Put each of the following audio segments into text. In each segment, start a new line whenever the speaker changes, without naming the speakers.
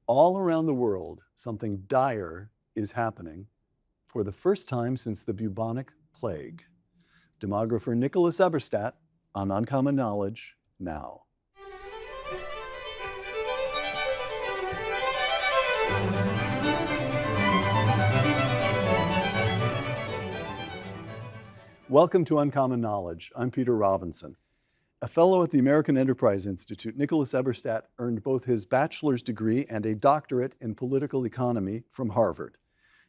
All around the world, something dire is happening for the first time since the bubonic plague. Demographer Nicholas Eberstadt on Uncommon Knowledge now. Welcome to Uncommon Knowledge. I'm Peter Robinson. A fellow at the American Enterprise Institute, Nicholas Eberstadt earned both his bachelor's degree and a doctorate in political economy from Harvard.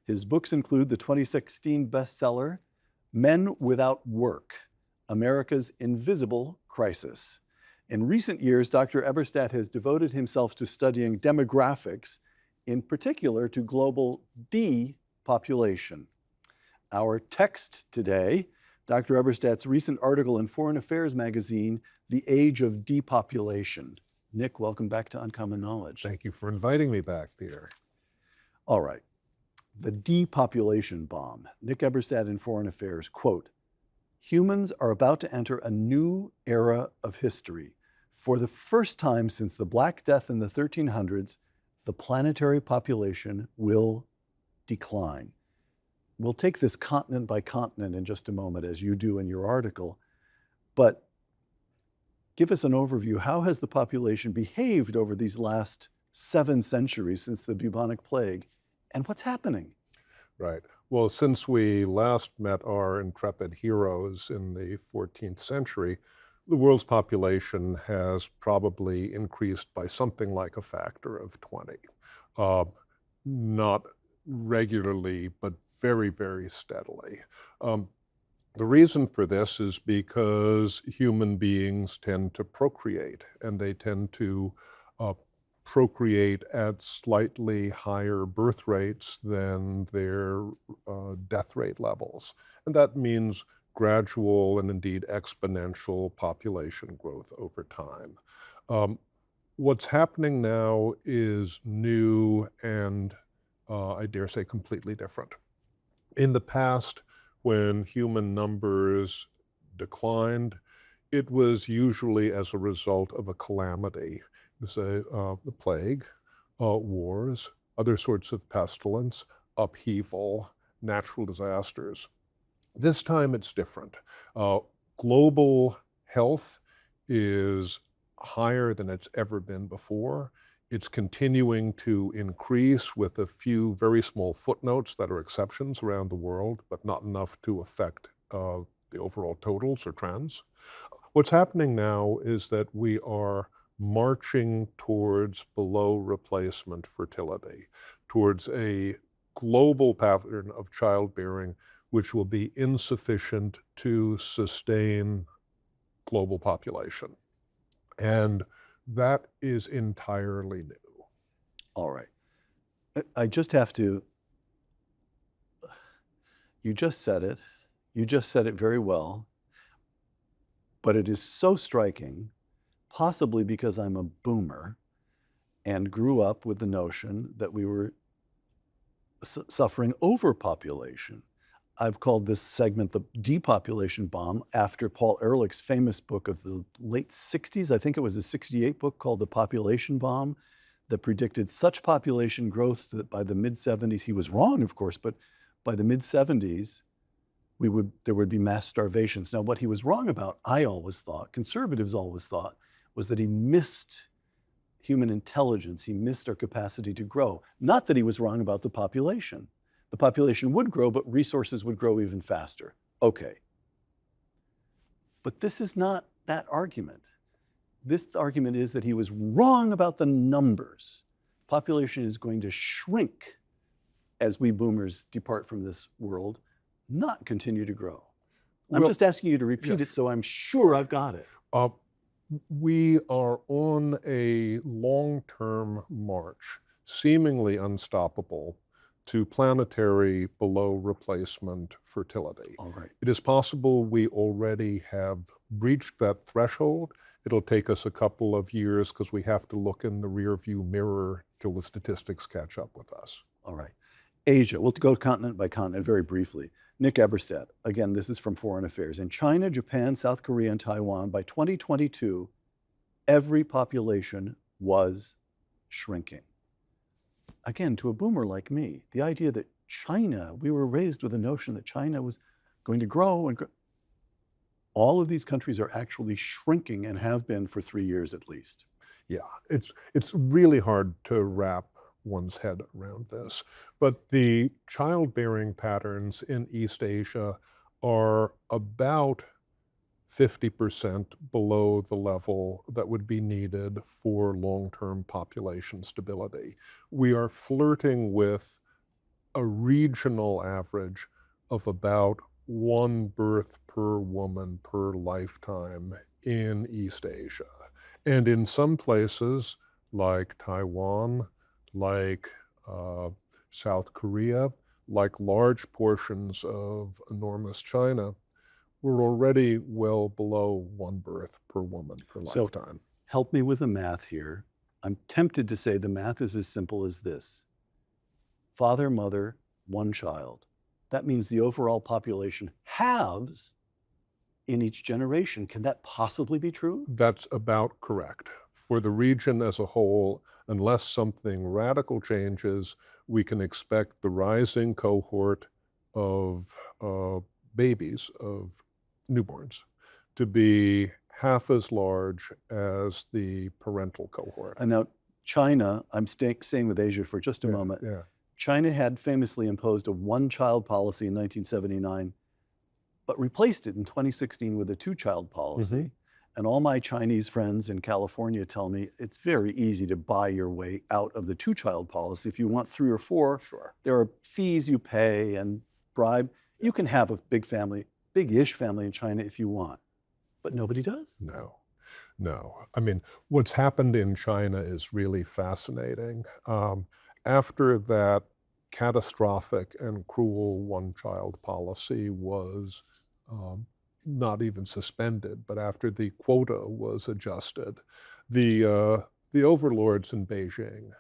His books include the 2016 bestseller, Men Without Work, America's Invisible Crisis. In recent years, Dr. Eberstadt has devoted himself to studying demographics, in particular to global depopulation. Our text today, Dr. Eberstadt's recent article in Foreign Affairs magazine, The Age of Depopulation. Nick, welcome back to Uncommon Knowledge.
Thank you for inviting me back, Peter.
All right. The depopulation bomb. Nick Eberstadt in Foreign Affairs, quote, "Humans are about to enter a new era of history. For the first time since the Black Death in the 1300s, the planetary population will decline." We'll take this continent by continent in just a moment, as you do in your article, but give us an overview. How has the population behaved over these last 7 centuries since the bubonic plague, and what's happening?
Right. Well, since we last met our intrepid heroes in the 14th century, the world's population has probably increased by something like a factor of 20. Not regularly, but very, very steadily. The reason for this is because human beings tend to procreate, and they tend to procreate at slightly higher birth rates than their death rate levels. And that means gradual and indeed exponential population growth over time. What's happening now is new and I dare say completely different. In the past, when human numbers declined, it was usually as a result of a calamity, say the plague, wars, other sorts of pestilence, upheaval, natural disasters. This time it's different. Global health is higher than it's ever been before. It's continuing to increase with a few very small footnotes that are exceptions around the world, but not enough to affect the overall totals or trends. What's happening now is that we are marching towards below replacement fertility, towards a global pattern of childbearing which will be insufficient to sustain global population. And that is entirely new.
All right. I just have to, you just said it. You just said it very well. But it is so striking, possibly because I'm a boomer and grew up with the notion that we were suffering overpopulation. I've called this segment the depopulation bomb after Paul Ehrlich's famous book of the late 60s. I think it was a 68 book called The Population Bomb that predicted such population growth that by the mid-70s, he was wrong, of course, but by the mid-70s, there would be mass starvations. Now, what he was wrong about, I always thought, conservatives always thought, was that he missed human intelligence. He missed our capacity to grow. Not that he was wrong about the population. The population would grow, but resources would grow even faster. Okay. But this is not that argument. This argument is that he was wrong about the numbers. Population is going to shrink as we boomers depart from this world, not continue to grow. I'm just asking you to repeat it so I'm sure I've got it.
We are on a long-term march, seemingly unstoppable, to planetary below replacement fertility.
All right.
It is possible we already have reached that threshold. It'll take us a couple of years because we have to look in the rearview mirror till the statistics catch up with us.
All right. Asia, we'll go continent by continent very briefly. Nick Eberstadt, again, this is from Foreign Affairs. In China, Japan, South Korea, and Taiwan, by 2022, every population was shrinking. again, to a boomer like me, the idea that China, we were raised with the notion that China was going to grow and grow. All of these countries are actually shrinking and have been for 3 years at least.
Yeah, it's really hard to wrap one's head around this. But the childbearing patterns in East Asia are about 50% below the level that would be needed for long-term population stability. We are flirting with a regional average of about one birth per woman per lifetime in East Asia. And in some places, like Taiwan, like uh, South Korea, like large portions of enormous China, we're already well below one birth per woman per
So
lifetime.
help me with the math here. I'm tempted to say the math is as simple as this: father, mother, one child. That means the overall population halves in each generation. Can that possibly be true?
That's about correct. For the region as a whole, unless something radical changes, we can expect the rising cohort of babies, of newborns, to be half as large as the parental cohort.
And now, China, I'm staying with Asia for just a moment.
Yeah.
China had famously imposed a one-child policy in 1979, but replaced it in 2016 with a two-child policy. And all my Chinese friends in California tell me it's very easy to buy your way out of the two-child policy. If you want 3 or 4,
Sure.
there are fees you pay and bribe. You can have a big family, big-ish family in China if you want, but nobody does.
No. I mean, what's happened in China is really fascinating. After that catastrophic and cruel one-child policy was not even suspended, but after the quota was adjusted, the overlords in Beijing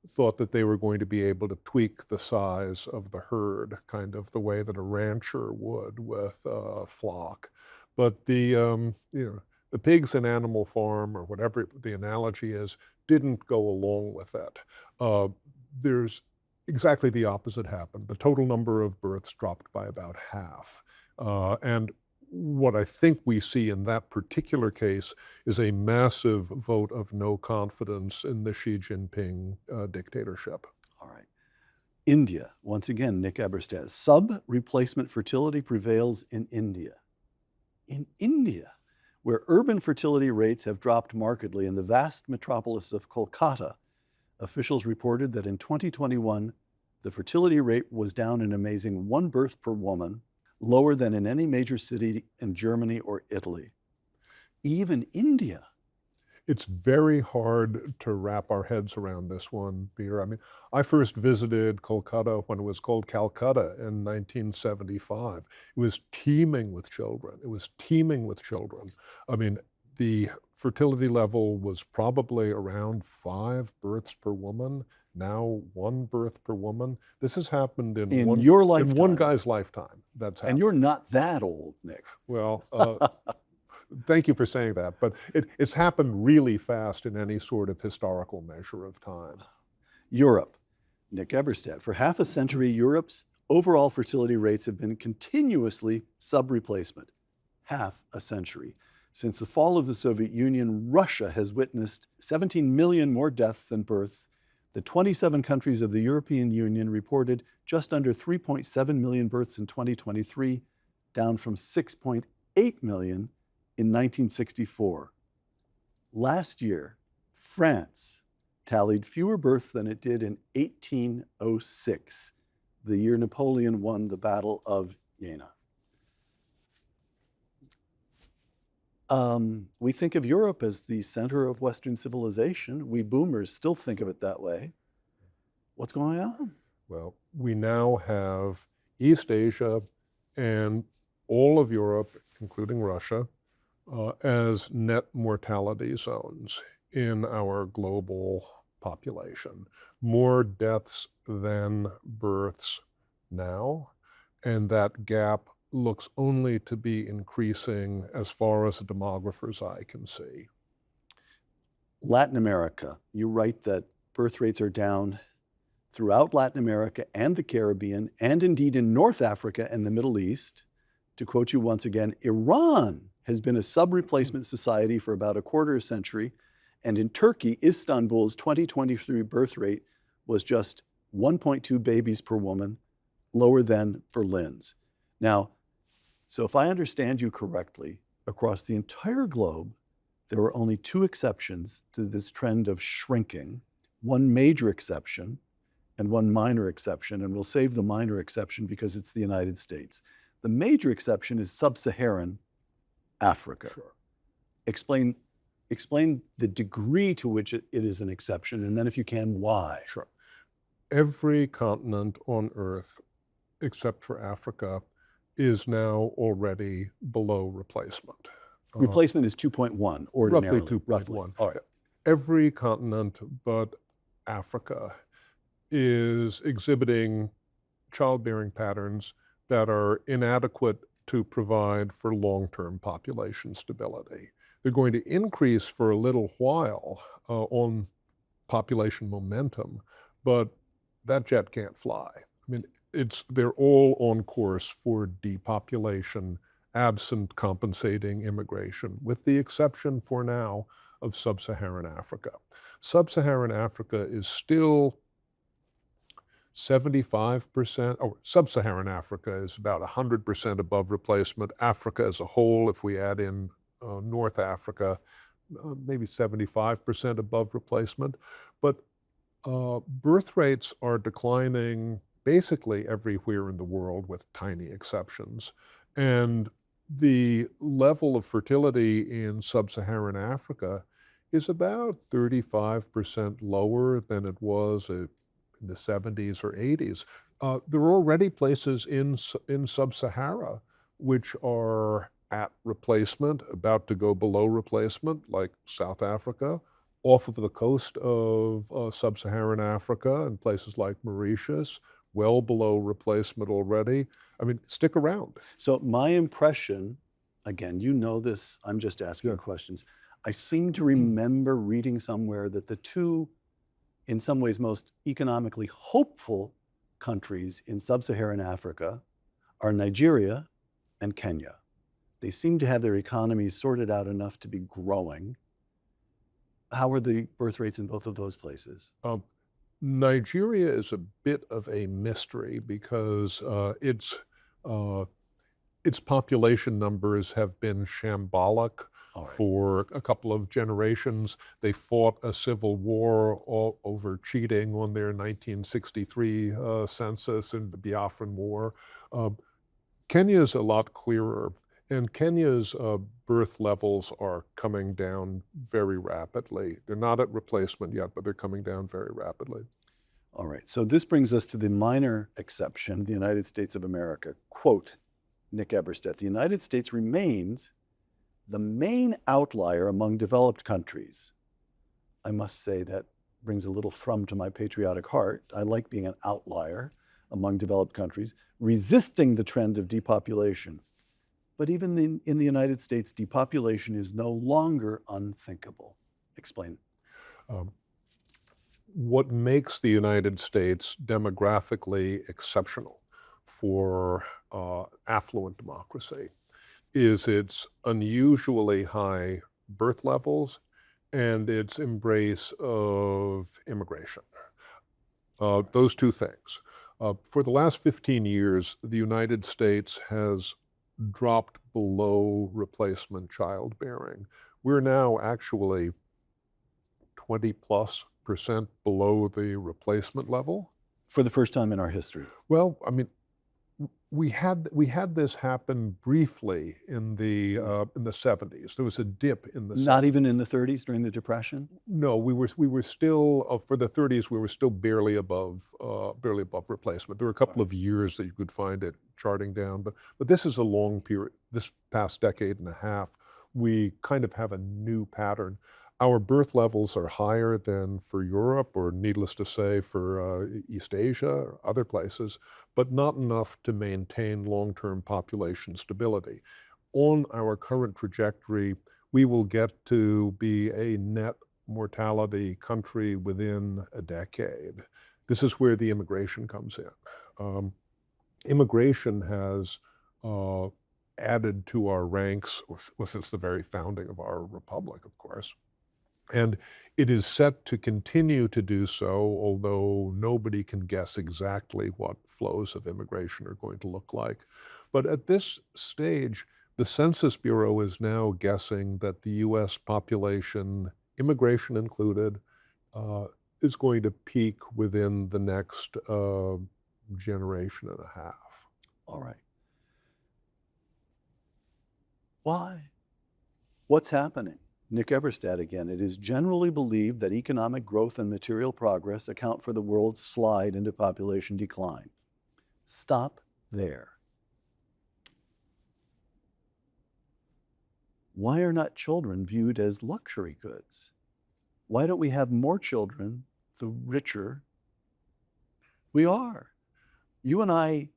thought that they were going to be able to tweak the size of the herd, kind of the way that a rancher would with a flock. But the pigs in Animal Farm, or whatever the analogy is, didn't go along with it. There's exactly the opposite happened. The total number of births dropped by about half. And what I think we see in that particular case is a massive vote of no confidence in the Xi Jinping dictatorship.
All right. India, once again, Nick Eberstadt. Sub-replacement fertility prevails in India. In India, where urban fertility rates have dropped markedly in the vast metropolis of Kolkata, officials reported that in 2021, the fertility rate was down an amazing 1 birth per woman, lower than in any major city in Germany or Italy. Even India.
It's very hard to wrap our heads around this one, Peter. I mean, I first visited Kolkata when it was called Calcutta in 1975. It was teeming with children. I mean, the fertility level was probably around 5 births per woman. Now 1 birth per woman. This has happened in
your lifetime.
in one guy's lifetime. That's happened.
And you're not that old, Nick.
Well, thank you for saying that, but it's happened really fast in any sort of historical measure of time.
Europe, Nick Eberstadt. For half a century, Europe's overall fertility rates have been continuously sub-replacement. Half a century. Since the fall of the Soviet Union, Russia has witnessed 17 million more deaths than births. The 27 countries of the European Union reported just under 3.7 million births in 2023, down from 6.8 million in 1964. Last year, France tallied fewer births than it did in 1806, the year Napoleon won the Battle of Jena. We think of Europe as the center of Western civilization. We boomers still think of it that way. What's going on?
Well, we now have East Asia and all of Europe, including Russia, as net mortality zones in our global population. More deaths than births now, and that gap looks only to be increasing as far as a demographer's eye can see.
Latin America, you write that birth rates are down throughout Latin America and the Caribbean, and indeed in North Africa and the Middle East. To quote you once again, Iran has been a sub-replacement society for about a quarter century, and in Turkey, Istanbul's 2023 birth rate was just 1.2 babies per woman, lower than Berlin's. Now, so if I understand you correctly, across the entire globe, there are only two exceptions to this trend of shrinking, one major exception and one minor exception, and we'll save the minor exception because it's the United States. The major exception is sub-Saharan Africa.
Sure.
Explain the degree to which it is an exception, and then if you can, why.
Sure. Every continent on Earth, except for Africa, is now already below replacement.
Replacement is 2.1 ordinarily.
Roughly 2.1.
All right.
Every continent but Africa is exhibiting childbearing patterns that are inadequate to provide for long-term population stability. They're going to increase for a little while on population momentum, but that jet can't fly. I mean, they're all on course for depopulation, absent compensating immigration, with the exception for now of sub-Saharan Africa. Sub-Saharan Africa is still 75%, or sub-Saharan Africa is about 100% above replacement. Africa as a whole, if we add in North Africa, maybe 75% above replacement. But birth rates are declining basically everywhere in the world with tiny exceptions. And the level of fertility in sub-Saharan Africa is about 35% lower than it was in the 70s or 80s. There are already places in sub-Sahara which are at replacement, about to go below replacement, like South Africa, off of the coast of sub-Saharan Africa and places like Mauritius, well below replacement already. I mean, stick around.
So my impression, again, you know this, I'm just asking questions. I seem to remember reading somewhere that the two, in some ways, most economically hopeful countries in sub-Saharan Africa are Nigeria and Kenya. They seem to have their economies sorted out enough to be growing. How are the birth rates in both of those places?
Nigeria is a bit of a mystery because its population numbers have been shambolic for a couple of generations. They fought a civil war over cheating on their 1963 census and the Biafran War. Kenya is a lot clearer, and Kenya's birth levels are coming down very rapidly. They're not at replacement yet, but they're coming down very rapidly.
All right, so this brings us to the minor exception, the United States of America. Quote, Nick Eberstadt, the United States remains the main outlier among developed countries. I must say that brings a little thrum to my patriotic heart. I like being an outlier among developed countries, resisting the trend of depopulation. But even in the United States, depopulation is no longer unthinkable. Explain.
What makes the United States demographically exceptional for affluent democracy is its unusually high birth levels and its embrace of immigration. Those two things. For the last 15 years, the United States has dropped below replacement childbearing. We're now actually 20+% below the replacement level.
For the first time in our history.
Well, I mean, we had this happen briefly in the 70s. There was a dip in the
Not even in the 30s during the Depression?
No, we were still for the 30s. We were still barely above replacement. There were a couple of years that you could find it charting down, but this is a long period. This past decade and a half, we kind of have a new pattern. Our birth levels are higher than for Europe, or needless to say, for East Asia or other places, but not enough to maintain long-term population stability. On our current trajectory, we will get to be a net mortality country within a decade. This is where the immigration comes in. Um, Immigration has uh, added to our ranks since the very founding of our republic, of course. And it is set to continue to do so, although nobody can guess exactly what flows of immigration are going to look like. But at this stage, the Census Bureau is now guessing that the US population, immigration included, uh, is going to peak within the next generation and a half.
All right. Why? What's happening? Nick Eberstadt again. It is generally believed that economic growth and material progress account for the world's slide into population decline. Stop there. Why are not children viewed as luxury goods? Why don't we have more children the richer we are? You and I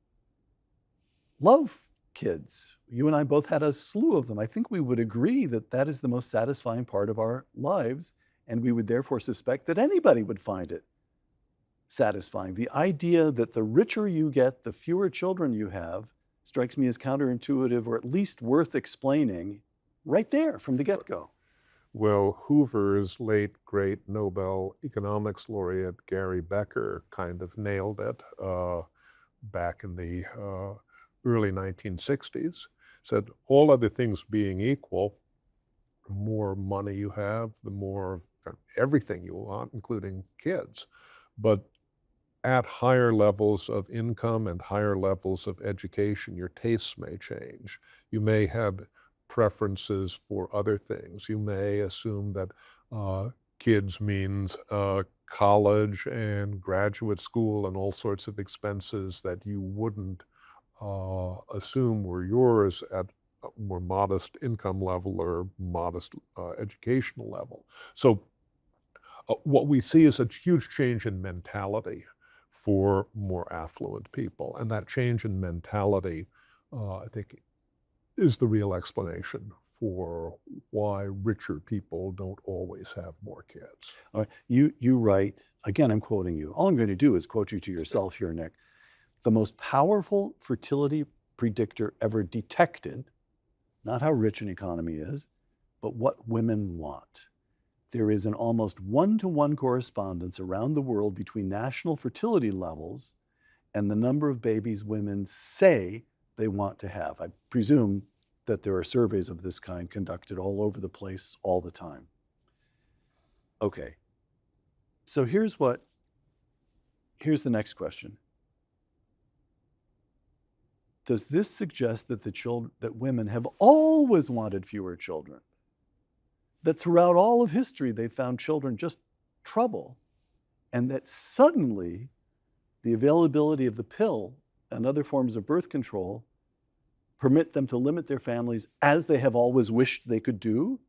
love kids. You and I both had a slew of them. I think we would agree that that is the most satisfying part of our lives, and we would therefore suspect that anybody would find it satisfying. The idea that the richer you get, the fewer children you have, strikes me as counterintuitive, or at least worth explaining right there from the get-go.
Well, Hoover's late, great Nobel economics laureate Gary Becker kind of nailed it back in the early 1960s. Said, all other things being equal, the more money you have, the more of everything you want, including kids. But at higher levels of income and higher levels of education, your tastes may change. You may have preferences for other things. You may assume that kids means college and graduate school and all sorts of expenses that you wouldn't assume were yours at a more modest income level or modest educational level. So what we see is a huge change in mentality for more affluent people. And that change in mentality, I think, is the real explanation for why richer people don't always have more kids.
All right. You write, again, I'm quoting you. All I'm going to do is quote you to yourself here, Nick. The most powerful fertility predictor ever detected, not how rich an economy is, but what women want. There is an almost one-to-one correspondence around the world between national fertility levels and the number of babies women say they want to have. I presume that there are surveys of this kind conducted all over the place all the time. Okay, so here's the next question. Does this suggest that that women have always wanted fewer children? That throughout all of history they found children just trouble, and that suddenly the availability of the pill and other forms of birth control permit them to limit their families as they have always wished they could do?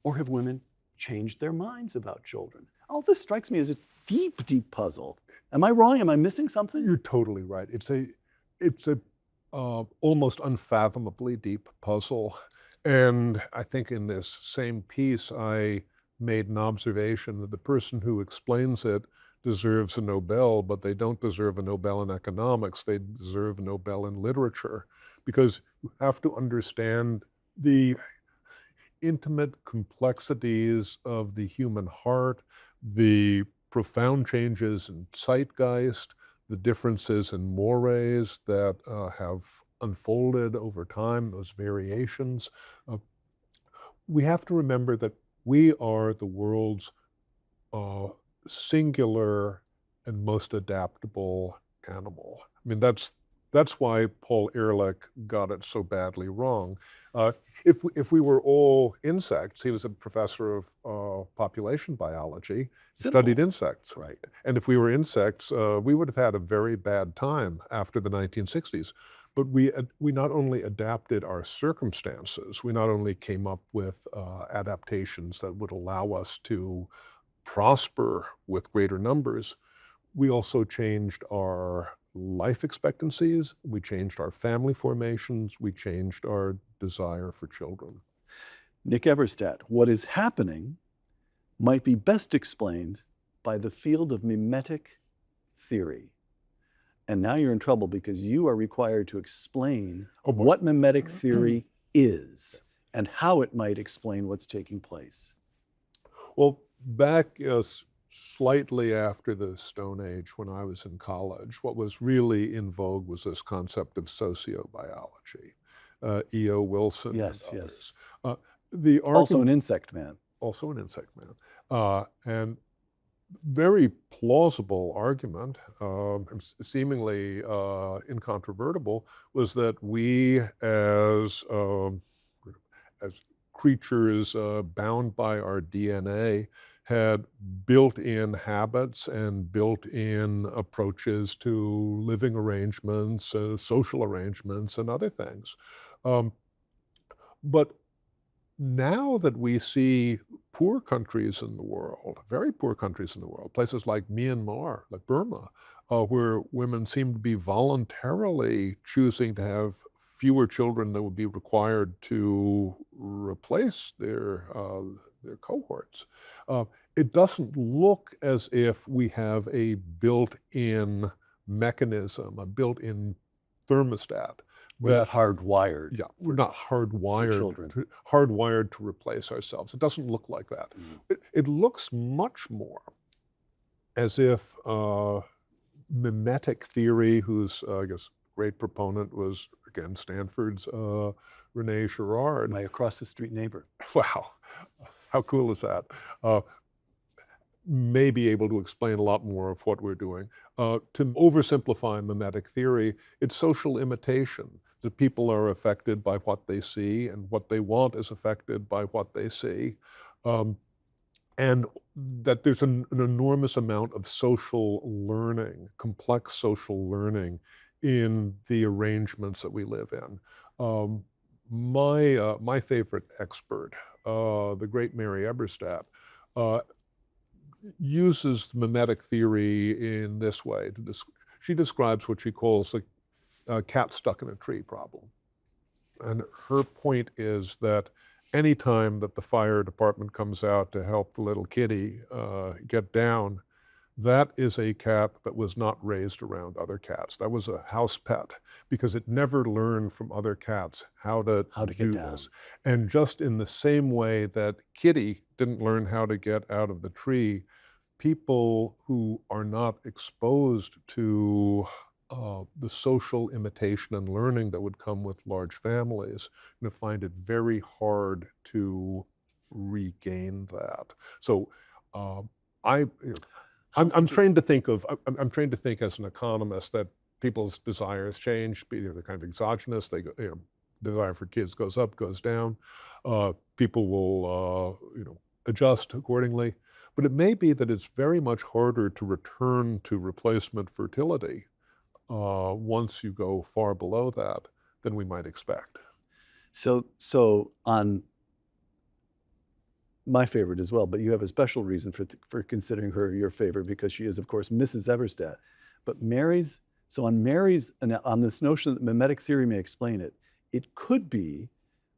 Or have women changed their minds about children? All this strikes me as a deep, deep puzzle. Am I wrong? Am I missing something?
You're totally right. It's a almost unfathomably deep puzzle. And I think in this same piece, I made an observation that the person who explains it deserves a Nobel, but they don't deserve a Nobel in economics. They deserve a Nobel in literature, because you have to understand the intimate complexities of the human heart, the profound changes in zeitgeist, the differences in mores that have unfolded over time, those variations. Uh, we have to remember that we are the world's uh, singular and most adaptable animal. I mean, that's why Paul Ehrlich got it so badly wrong. Uh, if we were all insects, he was a professor of population biology, studied insects.
Right.
And if we were insects, we would have had a very bad time after the 1960s. But we not only adapted our circumstances, we not only came up with adaptations that would allow us to prosper with greater numbers, we also changed our life expectancies, we changed our family formations, we changed our desire for children.
Nick Eberstadt, what is happening might be best explained by the field of mimetic theory. And now you're in trouble because you are required to explain
Oh boy.
what mimetic theory is and how it might explain what's taking place.
Well, back slightly after the Stone Age, when I was in college, what was really in vogue was this concept of sociobiology. E.O. Wilson and
Yes, yes.
others. The
Also
argument,
an insect man.
also an insect man, and very plausible argument, seemingly incontrovertible, was that we as creatures bound by our DNA had built-in habits and built-in approaches to living arrangements, social arrangements, and other things. Um, but now that we see poor countries in the world, very poor countries in the world, places like Myanmar, like Burma, where women seem to be voluntarily choosing to have fewer children that would be required to replace their cohorts. Uh, it doesn't look as if we have a built-in mechanism, a built-in thermostat
We're
that
not hardwired.
yeah, we're not
children.
hardwired to replace ourselves. It doesn't look like that. It looks much more as if mimetic theory, whose I guess great proponent was again Stanford's Rene Girard.
My across the street neighbor.
Wow, how cool is that? May be able to explain a lot more of what we're doing. To oversimplify mimetic theory, it's social imitation. That people are affected by what they see, and what they want is affected by what they see. And that there's an enormous amount of social learning, complex social learning in the arrangements that we live in. My favorite expert, the great Mary Eberstadt, uses mimetic theory in this way. She describes what she calls a cat stuck in a tree problem. And her point is that anytime that the fire department comes out to help the little kitty get down, that is a cat that was not raised around other cats. That was a house pet because it never learned from other cats how to
get
do
down.
this. And just in the same way that Kitty didn't learn how to get out of the tree, people who are not exposed to the social imitation and learning that would come with large families, are going to find it very hard to regain that. So I'm trained to think I'm trained to think as an economist that people's desires change. They're kind of exogenous. They go, desire for kids goes up, goes down. People will adjust accordingly. But it may be that it's very much harder to return to replacement fertility once you go far below that than we might expect.
So on my favorite as well, but you have a special reason for considering her your favorite because she is, of course, Mrs. Eberstadt. But on this notion that mimetic theory may explain it, it could be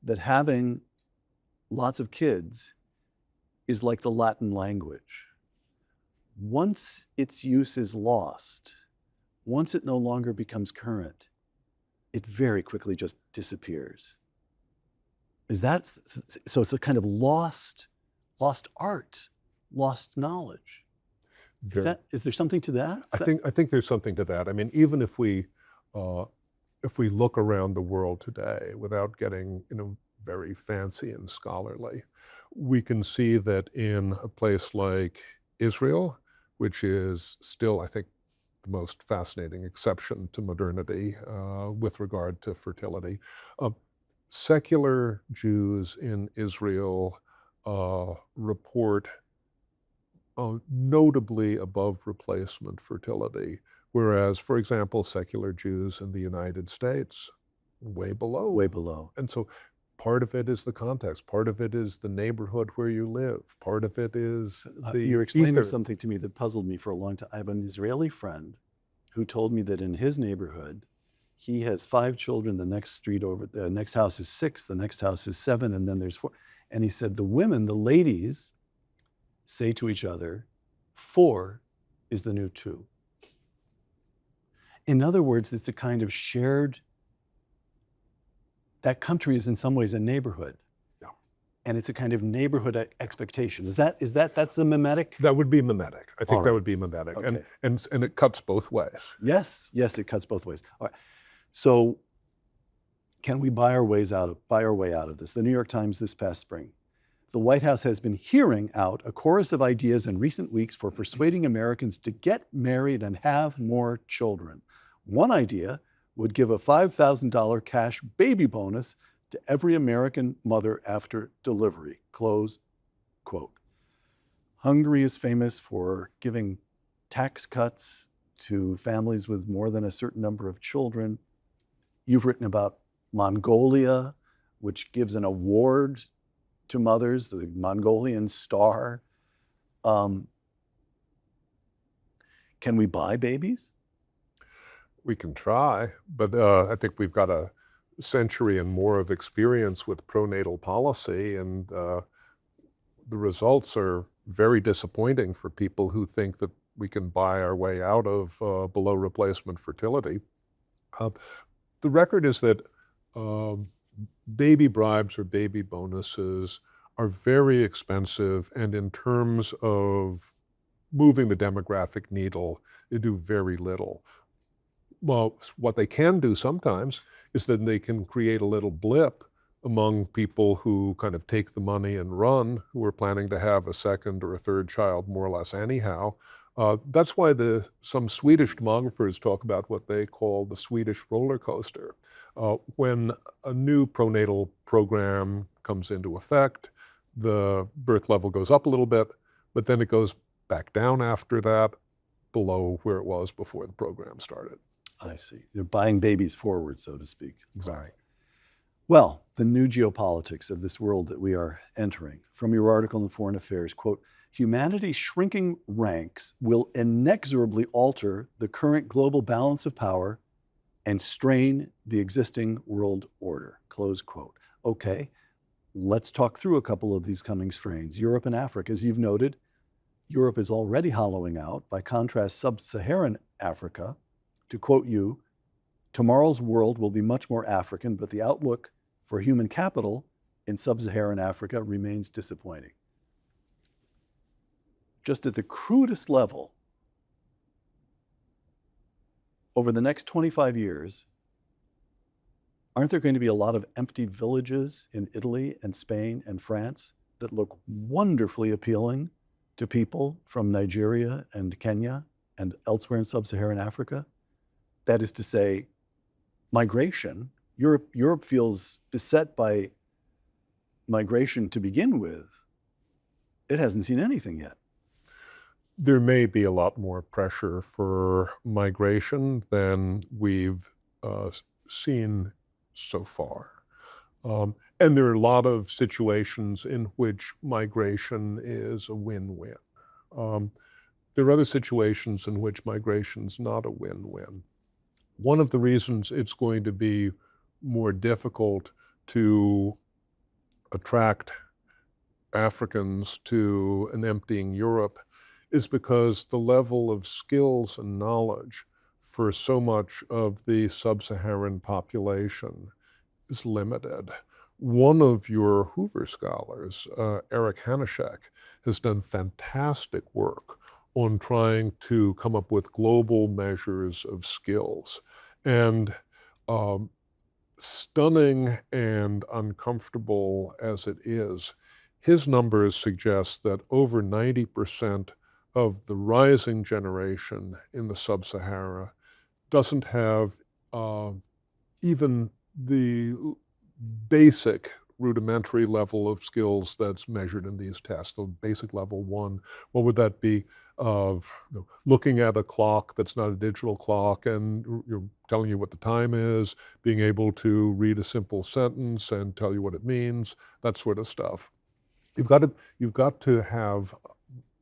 that having lots of kids is like the Latin language. Once its use is lost, once it no longer becomes current, it very quickly just disappears. So it's a kind of lost art, lost knowledge. Is there something to that?
I think there's something to that. I mean, even if we look around the world today without getting very fancy and scholarly, we can see that in a place like Israel, which is still, I think, the most fascinating exception to modernity with regard to fertility, secular Jews in Israel report notably above replacement fertility, whereas, for example, secular Jews in the United States, way below.
Way below.
And so part of it is the context. Part of it is the neighborhood where you live. Part of it is the
You're explaining
ether.
something to me that puzzled me for a long time. I have an Israeli friend who told me that in his neighborhood, he has 5 children. The next street over, the next house is 6, the next house is 7, and then there's 4. And he said the ladies say to each other, 4 is the new 2. In other words, it's a kind of shared, that country is in some ways a neighborhood.
Yeah.
And it's a kind of neighborhood expectation. That's the mimetic?
That would be mimetic. I think
All
that
right.
would be mimetic.
Okay.
And it cuts both ways.
Yes, it cuts both ways. All right. So can we buy our way out of this? The New York Times this past spring. The White House has been hearing out a chorus of ideas in recent weeks for persuading Americans to get married and have more children. One idea would give a $5,000 cash baby bonus to every American mother after delivery, close quote. Hungary is famous for giving tax cuts to families with more than a certain number of children. You've written about Mongolia, which gives an award to mothers, the Mongolian Star. Can we buy babies?
We can try, but I think we've got a century and more of experience with pronatal policy, and the results are very disappointing for people who think that we can buy our way out of below replacement fertility. The record is that baby bribes or baby bonuses are very expensive, and in terms of moving the demographic needle, they do very little. Well, what they can do sometimes is that they can create a little blip among people who kind of take the money and run, who are planning to have a second or a third child more or less anyhow. That's why some Swedish demographers talk about what they call the Swedish roller coaster. When a new pronatal program comes into effect, the birth level goes up a little bit, but then it goes back down after that, below where it was before the program started.
I see. They're buying babies forward, so to speak.
Exactly.
Well, the new geopolitics of this world that we are entering, from your article in Foreign Affairs, quote, humanity's shrinking ranks will inexorably alter the current global balance of power and strain the existing world order, close quote. Okay, let's talk through a couple of these coming strains. Europe and Africa, as you've noted, Europe is already hollowing out. By contrast, sub-Saharan Africa, to quote you, tomorrow's world will be much more African, but the outlook for human capital in sub-Saharan Africa remains disappointing. Just at the crudest level, over the next 25 years, aren't there going to be a lot of empty villages in Italy and Spain and France that look wonderfully appealing to people from Nigeria and Kenya and elsewhere in sub-Saharan Africa? That is to say, migration. Europe feels beset by migration to begin with. It hasn't seen anything yet.
There may be a lot more pressure for migration than we've seen so far. And there are a lot of situations in which migration is a win-win. There are other situations in which migration is not a win-win. One of the reasons it's going to be more difficult to attract Africans to an emptying Europe is because the level of skills and knowledge for so much of the sub-Saharan population is limited. One of your Hoover scholars, Eric Hanishek, has done fantastic work on trying to come up with global measures of skills. And stunning and uncomfortable as it is, his numbers suggest that over 90% of the rising generation in the sub-Sahara doesn't have even the basic rudimentary level of skills that's measured in these tests. The basic level one, what would that be? Looking at a clock that's not a digital clock and telling you what the time is, being able to read a simple sentence and tell you what it means, that sort of stuff. You've got to have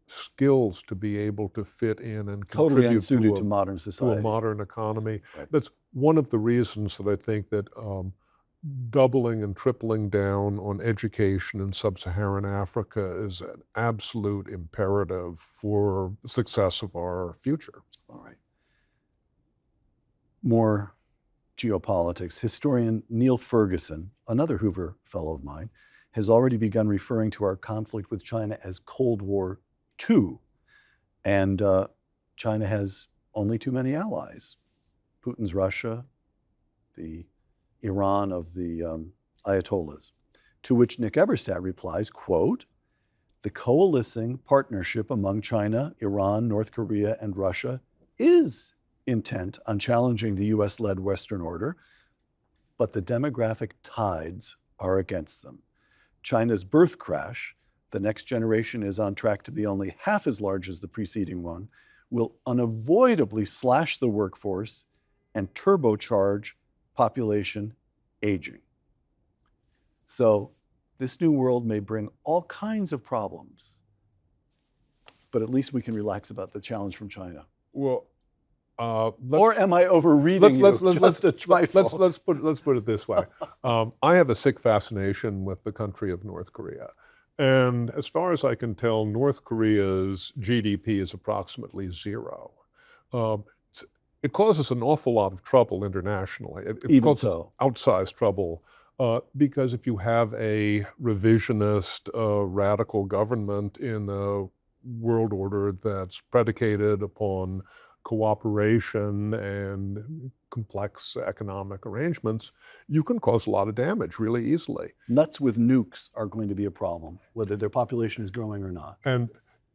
skills to be able to fit in and
Totally
contribute
unsuited to modern
to
society.
a modern economy.
Right.
That's one of the reasons that I think that doubling and tripling down on education in sub-Saharan Africa is an absolute imperative for the success of our future.
All right. more geopolitics. Historian Neil Ferguson, another Hoover fellow of mine, has already begun referring to our conflict with China as Cold War II. And China has only too many allies. Putin's Russia, the Iran of the Ayatollahs. To which Nick Eberstadt replies, quote, "The coalescing partnership among China, Iran, North Korea, and Russia is intent on challenging the US-led Western order, but the demographic tides are against them. China's birth crash, the next generation is on track to be only half as large as the preceding one, will unavoidably slash the workforce and turbocharge population aging." So this new world may bring all kinds of problems, but at least we can relax about the challenge from China.
Well,
or am I overreading
let's put it this way. I have a sick fascination with the country of North Korea. And as far as I can tell, North Korea's GDP is approximately zero. It causes an awful lot of trouble internationally. It causes outsized trouble because if you have a revisionist, radical government in a world order that's predicated upon cooperation and complex economic arrangements, you can cause a lot of damage really easily.
Nuts with nukes are going to be a problem, whether their population is growing or not.
And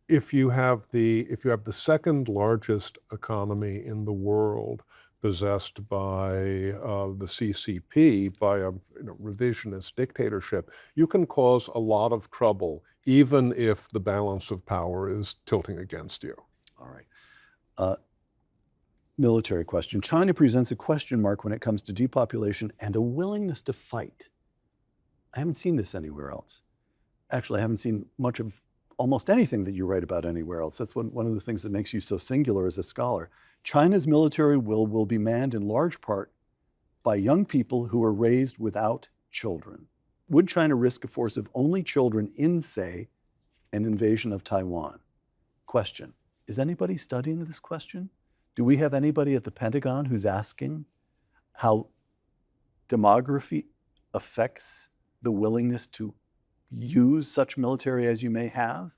if you have the second largest economy in the world possessed by the CCP, by a revisionist dictatorship, you can cause a lot of trouble, even if the balance of power is tilting against you.
All right. Military question. China presents a question mark when it comes to depopulation and a willingness to fight. I haven't seen this anywhere else. Actually, I haven't seen much of almost anything that you write about anywhere else. That's one of the things that makes you so singular as a scholar. China's military will be manned in large part by young people who are raised without children. Would China risk a force of only children in, say, an invasion of Taiwan? Question. Is anybody studying this question? Do we have anybody at the Pentagon who's asking how demography affects the willingness to use such military as you may have?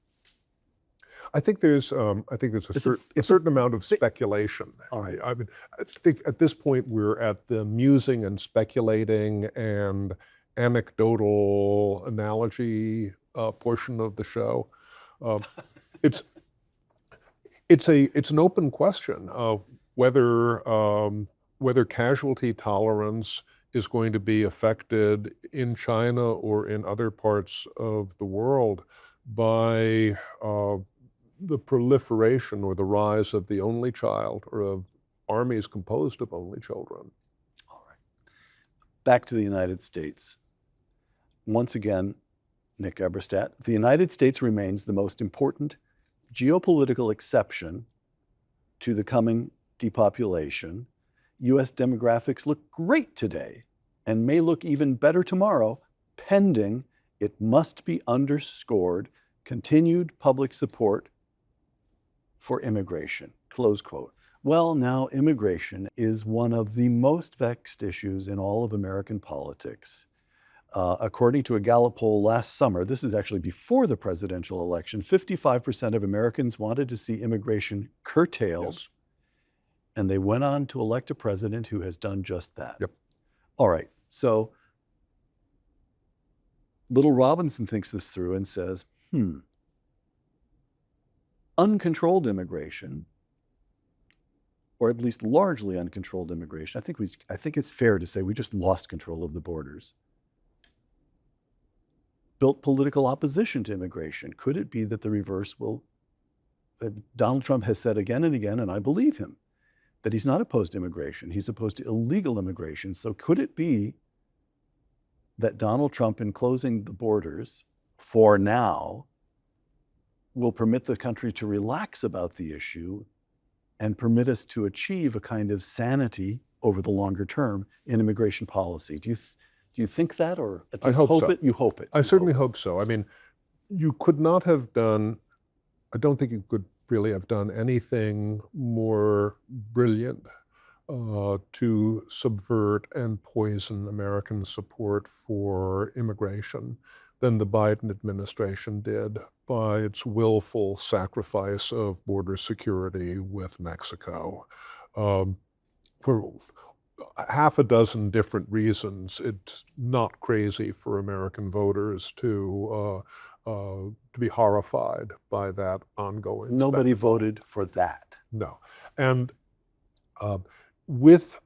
I think there's a certain amount of speculation.
All right.
I mean, I think at this point we're at the musing and speculating and anecdotal analogy portion of the show. It's an open question whether casualty tolerance is going to be affected in China or in other parts of the world by the proliferation or the rise of the only child, or of armies composed of only children.
All right. Back to the United States. Once again, Nick Eberstadt, the United States remains the most important geopolitical exception to the coming depopulation. US demographics look great today and may look even better tomorrow, pending, it must be underscored, continued public support for immigration, close quote. Well, now immigration is one of the most vexed issues in all of American politics. According to a Gallup poll last summer, this is actually before the presidential election, 55% of Americans wanted to see immigration curtailed.
Yes.
And they went on to elect a president who has done just that.
Yep.
All right, so Little Robinson thinks this through and says, uncontrolled immigration, or at least largely uncontrolled immigration, I think it's fair to say we just lost control of the borders, built political opposition to immigration. Could it be that the reverse will, Donald Trump has said again and again, and I believe him, that he's not opposed to immigration, he's opposed to illegal immigration. So could it be that Donald Trump, in closing the borders for now, will permit the country to relax about the issue and permit us to achieve a kind of sanity over the longer term in immigration policy? Do you think that, or at least hope
so.
it? You hope it.
I certainly hope so. I mean, you could not have done, I don't think you could really have done anything more brilliant to subvert and poison American support for immigration than the Biden administration did by its willful sacrifice of border security with Mexico. Um, for half a dozen different reasons, it's not crazy for American voters to be horrified by that ongoing
Nobody
spectacle.
voted for that.
No, and uh, with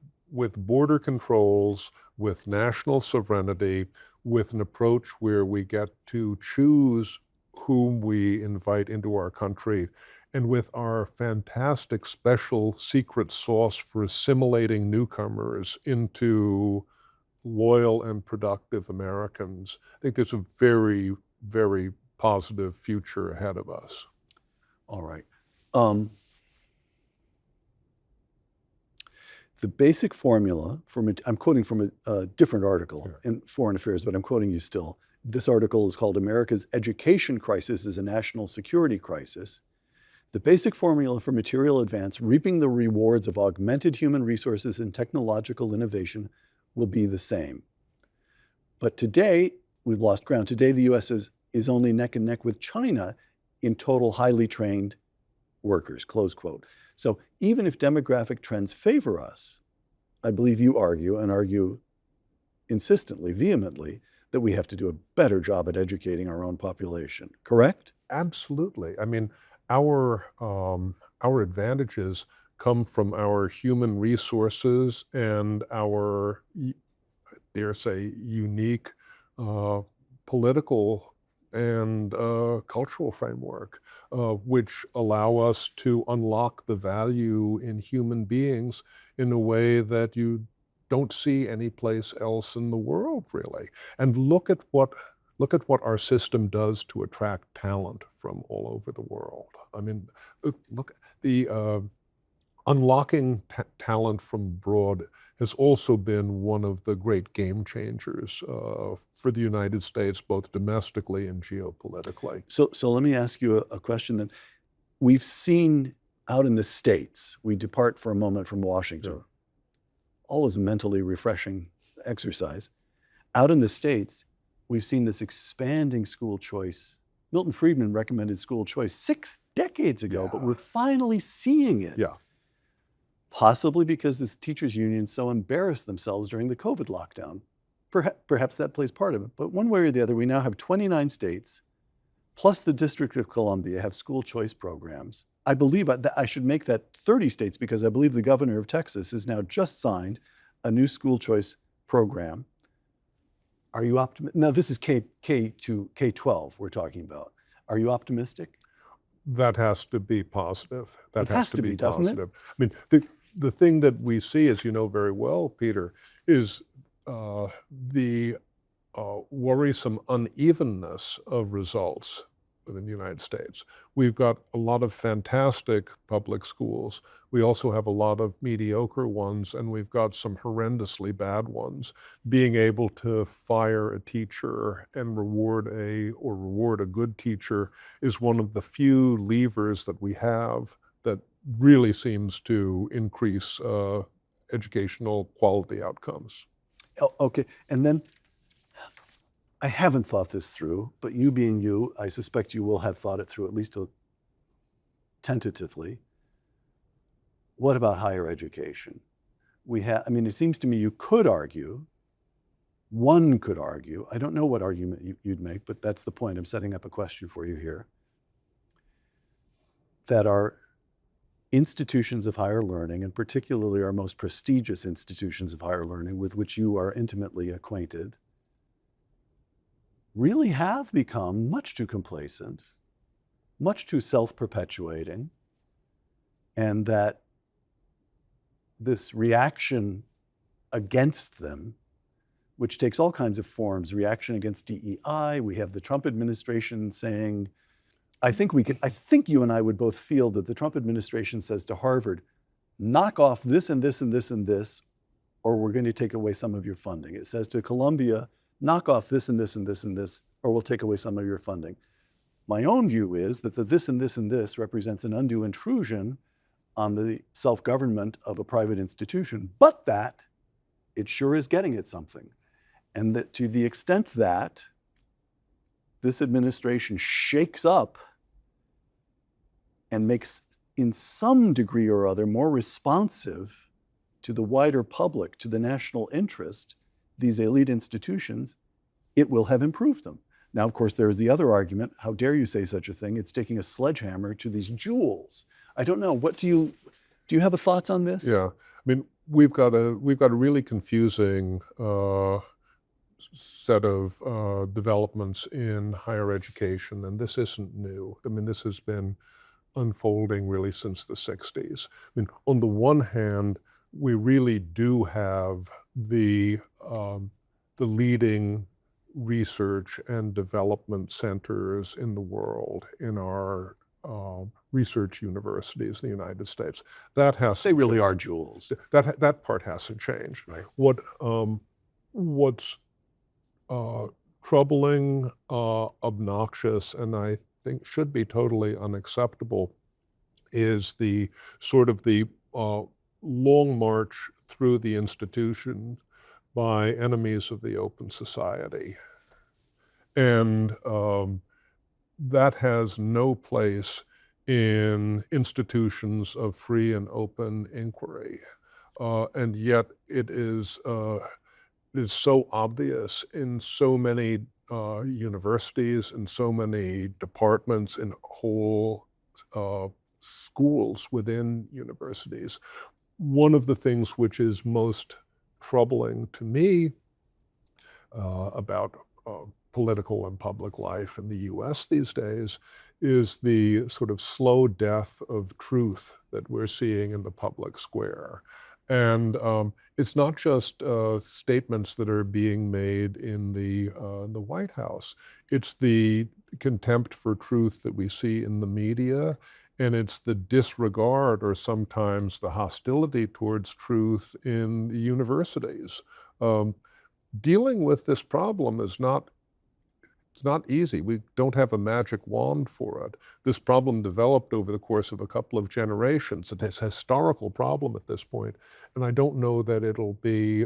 border controls, with national sovereignty, with an approach where we get to choose whom we invite into our country, and with our fantastic special secret sauce for assimilating newcomers into loyal and productive Americans, I think there's a very, very positive future ahead of us.
All right. Um, the basic formula for, I'm quoting from a different article in Foreign Affairs, but I'm quoting you still. This article is called America's Education Crisis is a National Security Crisis. The basic formula for material advance, reaping the rewards of augmented human resources and technological innovation, will be the same. But today, we've lost ground. Today, the US is only neck and neck with China in total highly trained workers, close quote. So even if demographic trends favor us, I believe you argue, and argue insistently, vehemently, that we have to do a better job at educating our own population, correct?
Absolutely. I mean, our advantages come from our human resources and our, dare say, unique uh, political and cultural framework, which allow us to unlock the value in human beings in a way that you don't see anyplace else in the world, really. And look at what our system does to attract talent from all over the world. I mean, look, the unlocking talent from abroad has also been one of the great game changers for the United States, both domestically and geopolitically.
So let me ask you a question then. We've seen out in the States, we depart for a moment from Washington,
Yeah.
always a mentally refreshing exercise. Out in the States, we've seen this expanding school choice. Milton Friedman recommended school choice 6 decades ago, but
Yeah.
we're finally seeing it.
Yeah.
Possibly because this teachers union so embarrassed themselves during the COVID lockdown. Perhaps that plays part of it. But one way or the other, we now have 29 states, plus the District of Columbia, have school choice programs. I believe that I should make that 30 states because I believe the governor of Texas has now just signed a new school choice program. Are you optimistic? Now, this is K to K-12 we're talking about. Are you optimistic?
That has to be positive. That
It
has
has
to
to
be
be, doesn't it?
positive. I mean, the thing that we see, as you know very well, Peter, is the worrisome unevenness of results within the United States. We've got a lot of fantastic public schools. We also have a lot of mediocre ones, and we've got some horrendously bad ones. Being able to fire a teacher and reward a good teacher is one of the few levers that we have that really seems to increase educational quality outcomes.
Okay, and then I haven't thought this through, but you being you, I suspect you will have thought it through at least tentatively. What about higher education? I mean, it seems to me you could argue, one could argue, I don't know what argument you'd make, but that's the point. I'm setting up a question for you here, that our institutions of higher learning, and particularly our most prestigious institutions of higher learning with which you are intimately acquainted, really have become much too complacent, much too self-perpetuating, and that this reaction against them, which takes all kinds of forms, reaction against DEI, we have the Trump administration saying, I think you and I would both feel that the Trump administration says to Harvard, knock off this and this and this and this, or we're going to take away some of your funding. It says to Columbia, knock off this and this and this and this, or we'll take away some of your funding. My own view is that the this and this and this represents an undue intrusion on the self-government of a private institution, but that it sure is getting at something. And that to the extent that this administration shakes up and makes, in some degree or other, more responsive to the wider public, to the national interest, these elite institutions, it will have improved them. Now, of course, there is the other argument. How dare you say such a thing? It's taking a sledgehammer to these jewels. I don't know. What do you have thoughts on this?
Yeah, I mean, we've got a really confusing set of developments in higher education, and this isn't new. I mean, this has been unfolding really since the 60s. I mean, on the one hand, we really do have the leading research and development centers in the world in our research universities in the United States. That has
They really are jewels.
that part hasn't changed.
Right.
What's troubling, obnoxious, and I think should be totally unacceptable is the sort of the long march through the institution by enemies of the open society. And that has no place in institutions of free and open inquiry. And yet it is so obvious in so many universities, in so many departments, in whole schools within universities. One of the things which is most troubling to me about political and public life in the US these days is the sort of slow death of truth that we're seeing in the public square. And it's not just statements that are being made in the White House. It's the contempt for truth that we see in the media, and it's the disregard or sometimes the hostility towards truth in the universities. Dealing with this problem is it's not easy. We don't have a magic wand for it. This problem developed over the course of a couple of generations. It's a historical problem at this point, and I don't know that it'll be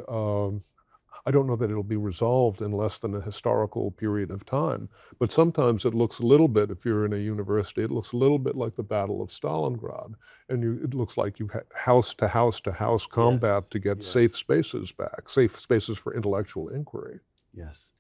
resolved in less than a historical period of time. But sometimes it looks a little bit, if you're in a university, it looks a little bit like the Battle of Stalingrad, and it looks like you had house to house to house combat
Yes,
to get
yes.
safe spaces back, safe spaces for intellectual inquiry.
Yes.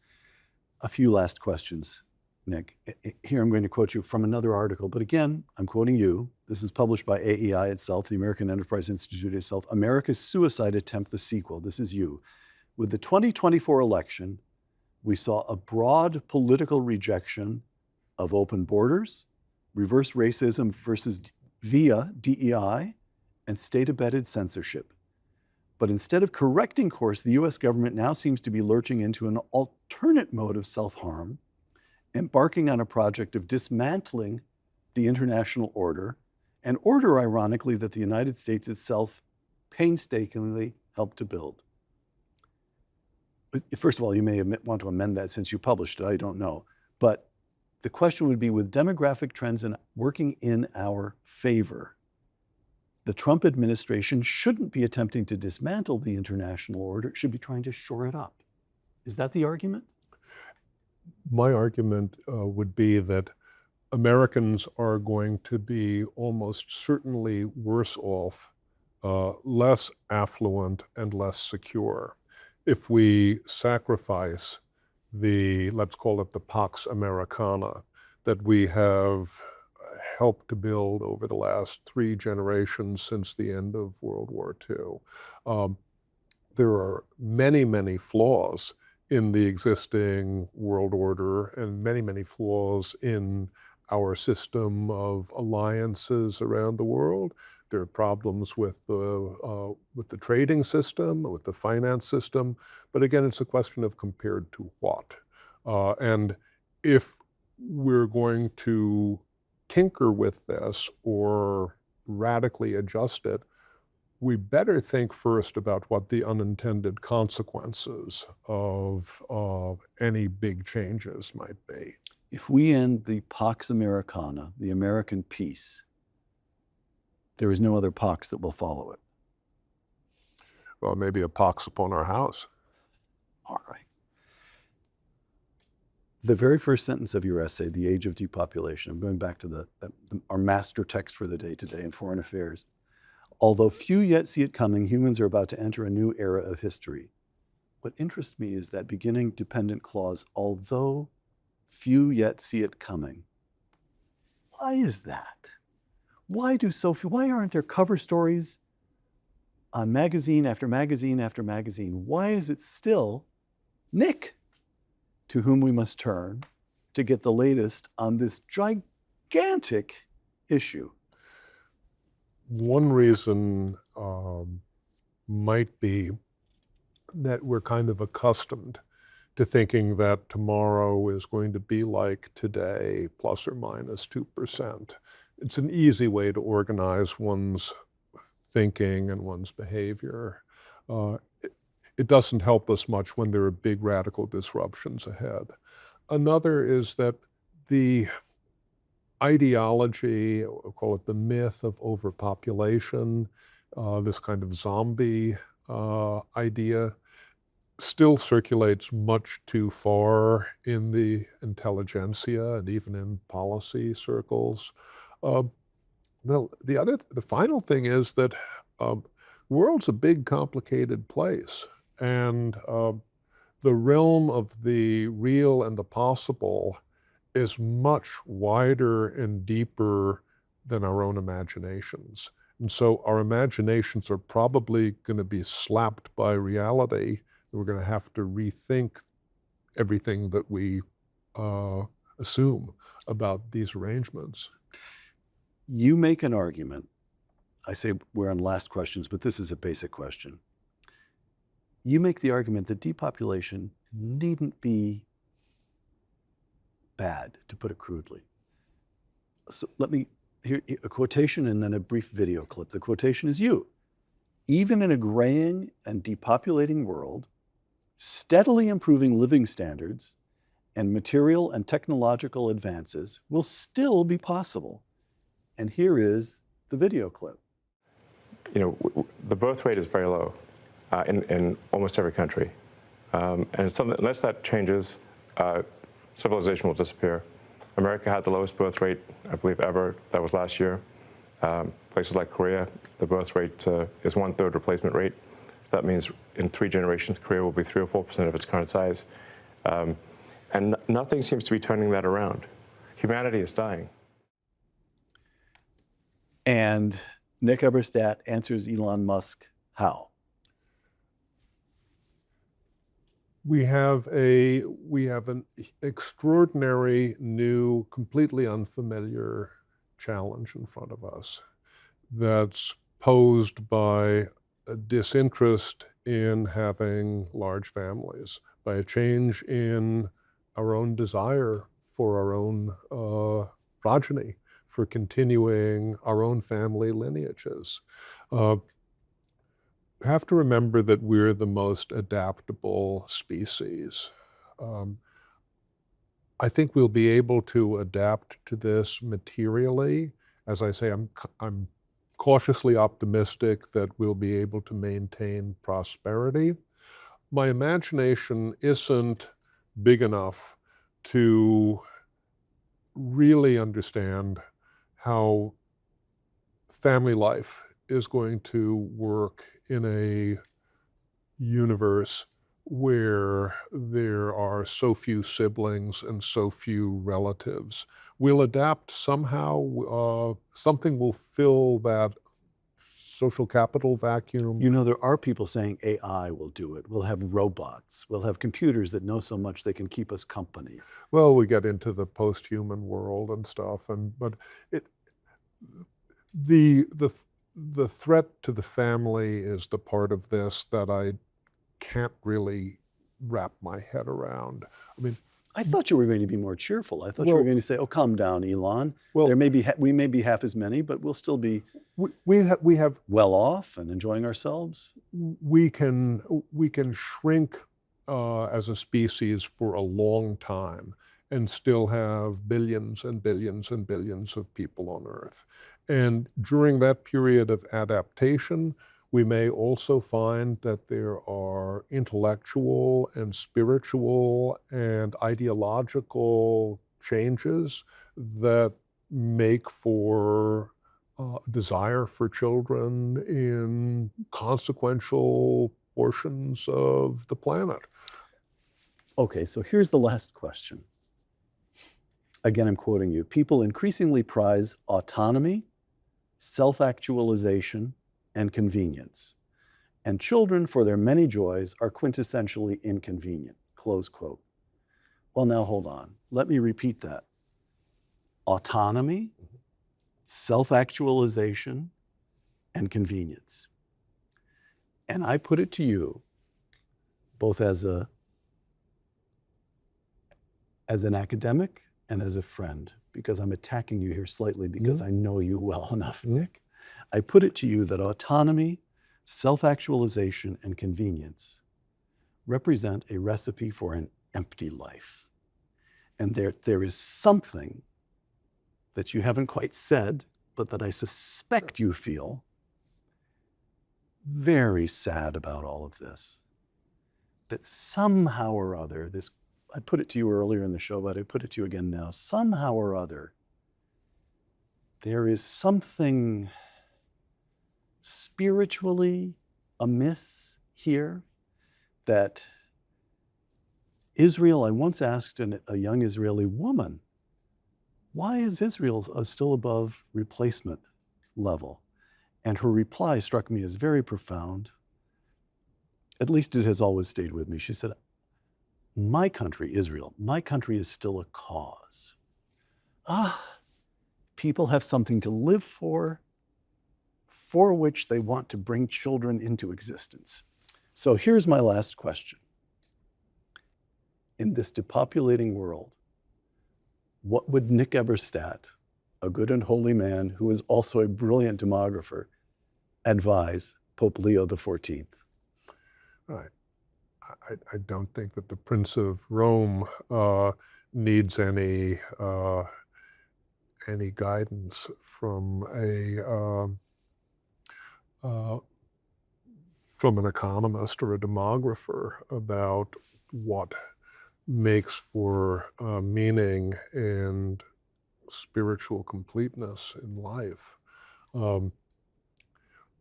A few last questions, Nick. Here I'm going to quote you from another article, but again, I'm quoting you. This is published by AEI itself, the American Enterprise Institute itself. America's Suicide Attempt, the sequel. This is you. With the 2024 election, we saw a broad political rejection of open borders, reverse racism via DEI, and state-abetted censorship. But instead of correcting course, the US government now seems to be lurching into an alternate mode of self-harm, embarking on a project of dismantling the international order, an order, ironically, that the United States itself painstakingly helped to build. But first of all, you may want to amend that since you published it, I don't know. But the question would be, with demographic trends working in our favor, the Trump administration shouldn't be attempting to dismantle the international order, it should be trying to shore it up. Is that the argument?
My argument would be that Americans are going to be almost certainly worse off, less affluent and less secure, if we sacrifice let's call it the Pax Americana, that we have helped to build over the last 3 generations since the end of World War II. There are many, many flaws in the existing world order and many, many flaws in our system of alliances around the world. There are problems with the trading system, with the finance system, but again, it's a question of compared to what. And if we're going to tinker with this or radically adjust it, we better think first about what the unintended consequences of any big changes might be.
If we end the Pax Americana, the American peace, There is no other pox that will follow it.
Well, maybe a pox upon our house.
All right. The very first sentence of your essay, The Age of Depopulation, I'm going back to our master text for the day today in Foreign Affairs. Although few yet see it coming, humans are about to enter a new era of history. What interests me is that beginning dependent clause, although few yet see it coming. Why is that? Why aren't there cover stories on magazine after magazine after magazine? Why is it still Nick to whom we must turn to get the latest on this gigantic issue?
One reason might be that we're kind of accustomed to thinking that tomorrow is going to be like today, plus or minus 2%. It's an easy way to organize one's thinking and one's behavior. It doesn't help us much when there are big radical disruptions ahead. Another is that the ideology, we'll call it the myth of overpopulation, this kind of zombie idea, still circulates much too far in the intelligentsia and even in policy circles. The final thing is that the world's a big, complicated place, and the realm of the real and the possible is much wider and deeper than our own imaginations. And so our imaginations are probably going to be slapped by reality. We're going to have to rethink everything that we assume about these arrangements.
You make an argument. I say we're on last questions, but this is a basic question. You make the argument that depopulation needn't be bad, to put it crudely. So let me hear a quotation and then a brief video clip. The quotation is you. Even in a graying and depopulating world, steadily improving living standards and material and technological advances will still be possible. And here is the video clip.
You know, the birth rate is very low in almost every country. And unless that changes, civilization will disappear. America had the lowest birth rate, I believe, ever. That was last year. Places like Korea, the birth rate is 1/3 replacement rate. So that means in 3 generations, Korea will be 3 or 4% of its current size. And nothing seems to be turning that around. Humanity is dying.
And Nick Eberstadt answers Elon Musk how?
We have an extraordinary, new, completely unfamiliar challenge in front of us that's posed by a disinterest in having large families, by a change in our own desire for our own progeny, for continuing our own family lineages. Have to remember that we're the most adaptable species. I think we'll be able to adapt to this materially. As I say, I'm cautiously optimistic that we'll be able to maintain prosperity. My imagination isn't big enough to really understand how family life is going to work in a universe where there are so few siblings and so few relatives. We'll adapt somehow. Something will fill that social capital vacuum.
You know, there are people saying AI will do it. We'll have robots. We'll have computers that know so much they can keep us company.
Well, we get into the post-human world and stuff, but the threat to the family is the part of this that I can't really wrap my head around. I mean,
I thought you were going to be more cheerful. I thought you were going to say, "Oh, calm down, Elon.
Well,
we may be half as many, but we'll still be
we have
well off and enjoying ourselves."
We can shrink as a species for a long time and still have billions and billions and billions of people on Earth. And during that period of adaptation, we may also find that there are intellectual and spiritual and ideological changes that make for desire for children in consequential portions of the planet.
Okay, so here's the last question. Again, I'm quoting you. People increasingly prize autonomy, self-actualization, and convenience. And children, for their many joys, are quintessentially inconvenient. Close quote. Well, now hold on. Let me repeat that. Autonomy, self-actualization, and convenience. And I put it to you, both as an academic and as a friend, because I'm attacking you here slightly because I know you well enough, Nick. I put it to you that autonomy, self-actualization, and convenience represent a recipe for an empty life. And there is something that you haven't quite said, but that I suspect you feel very sad about all of this. That somehow or other, I put it to you earlier in the show, but I put it to you again now, somehow or other, there is something spiritually amiss here that Israel, I once asked a young Israeli woman, why is Israel still above replacement level? And her reply struck me as very profound. At least it has always stayed with me. She said, my country, Israel, my country is still a cause. People have something to live for which they want to bring children into existence. So here's my last question. In this depopulating world, what would Nick Eberstadt, a good and holy man who is also a brilliant demographer, advise Pope Leo XIV?
I don't think that the Prince of Rome needs any guidance from an economist or a demographer about what makes for meaning and spiritual completeness in life.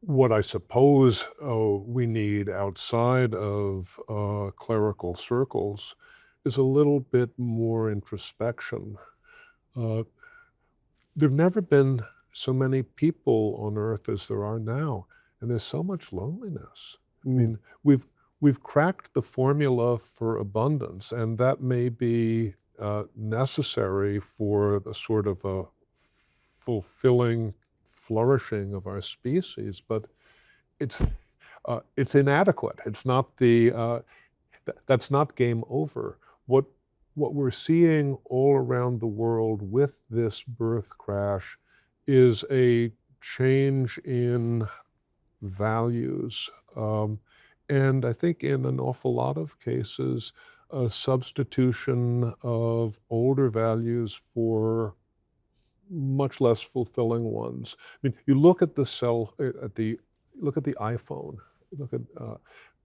What I suppose we need outside of clerical circles is a little bit more introspection. There've never been so many people on earth as there are now, and there's so much loneliness. I mean, we've cracked the formula for abundance, and that may be necessary for the sort of a fulfilling flourishing of our species, but it's inadequate. It's not that's not game over. What we're seeing all around the world with this birth crash is a change in values. And I think in an awful lot of cases, a substitution of older values for much less fulfilling ones. I mean, you look at look at the iPhone,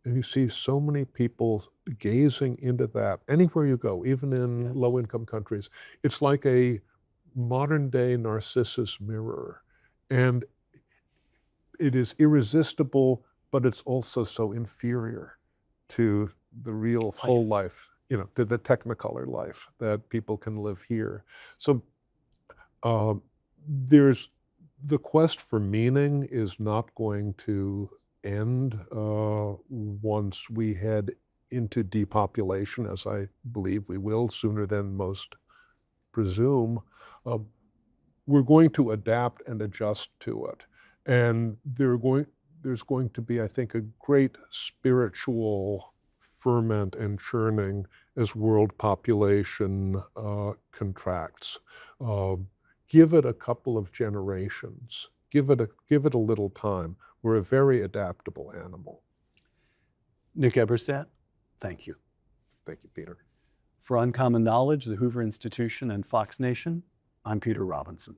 and you see so many people gazing into that anywhere you go, even in low-income countries. It's like a modern-day Narcissus mirror, and it is irresistible, but it's also so inferior to the real full life, to the Technicolor life that people can live here. So there's the quest for meaning is not going to end once we head into depopulation, as I believe we will sooner than most presume. We're going to adapt and adjust to it. And there's going to be, I think, a great spiritual ferment and churning as world population contracts. Give it a couple of generations. Give it a little time. We're a very adaptable animal.
Nick Eberstadt, thank you.
Thank you, Peter.
For Uncommon Knowledge, the Hoover Institution, and Fox Nation, I'm Peter Robinson.